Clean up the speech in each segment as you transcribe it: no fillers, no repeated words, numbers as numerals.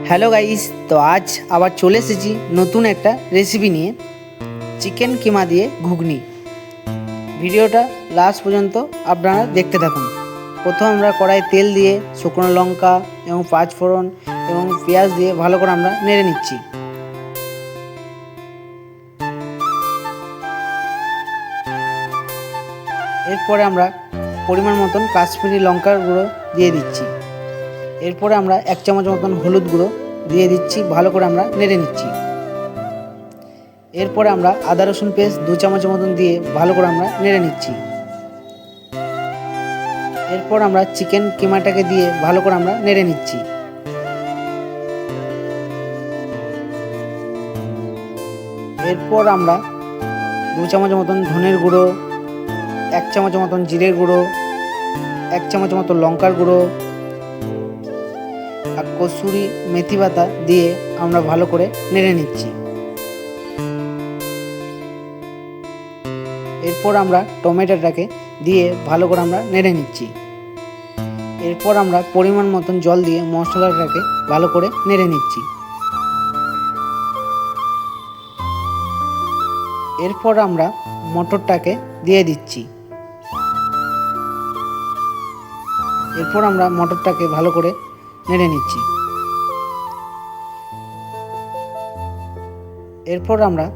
Hello guys, তো আজ আবার চলে এসেছি নতুন একটা রেসিপি নিয়ে, চিকেন কিমা দিয়ে ঘুগনি। ভিডিওটা লাস্ট পর্যন্ত আপনারা দেখতে থাকুন। প্রথম আমরা কড়াইয়ে তেল দিয়ে শুকনো লঙ্কা এবং পাঁচফোড়ন এবং পেঁয়াজ দিয়ে ভালো করে আমরা নেড়ে নিচ্ছি। এরপরে আমরা পরিমাণ মতন কাশ্মীরি লঙ্কার গুঁড়ো দিয়ে দিচ্ছি। এরপরে আমরা 1 চামচ মতন হলুদ গুঁড়ো দিয়ে দিচ্ছি, ভালো করে আমরা নেড়ে নিচ্ছি। এরপরে আমরা আদা রসুন পেস্ট 2 চামচ মতন দিয়ে ভালো করে আমরা নেড়ে নিচ্ছি। এরপর আমরা চিকেন কিমাটাকে দিয়ে ভালো করে আমরা নেড়ে নিচ্ছি। এরপর আমরা 2 চামচ মতন ধনের গুঁড়ো, 1 চামচ মতন জিরের গুঁড়ো, 1 চামচ মতো লঙ্কার গুঁড়ো আর কসুরি মেথি পাতা দিয়ে আমরা ভালো করে নেড়ে নিচ্ছি। এরপর আমরা টমেটোটাকে দিয়ে ভালো করে আমরা নেড়ে নিচ্ছি। এরপর আমরা পরিমাণ মতন জল দিয়ে মশলাটাকে ভালো করে নেড়ে নিচ্ছি। এরপর আমরা মটরটাকে দিয়ে দিচ্ছি। এরপর আমরা মটরটাকে ভালো করে নেড়ে নিচ্ছি। এরপর আমরা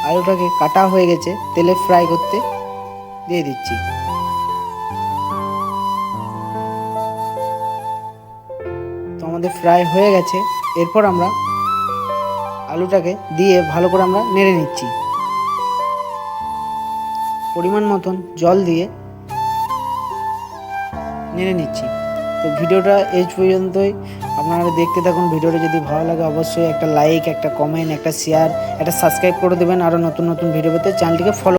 আলুটাকে কাটা হয়ে গেছে তেলে ফ্রাই করতে দিয়ে দিচ্ছি। তো আমাদের ফ্রাই হয়ে গেছে। এরপর আমরা আলুটাকে দিয়ে ভালো করে আমরা নেড়ে নিচ্ছি। পরিমাণ মতন জল দিয়ে নেড়ে নিচ্ছি। তো ভিডিওটা এই পর্যন্তই, আপনারা দেখতে থাকুন। ভিডিওটা যদি ভালো লাগে অবশ্যই একটা লাইক, একটা কমেন্ট, একটা শেয়ার, একটা সাবস্ক্রাইব করে দেবেন। আরও নতুন নতুন ভিডিও পেতে চ্যানেলটিকে ফলো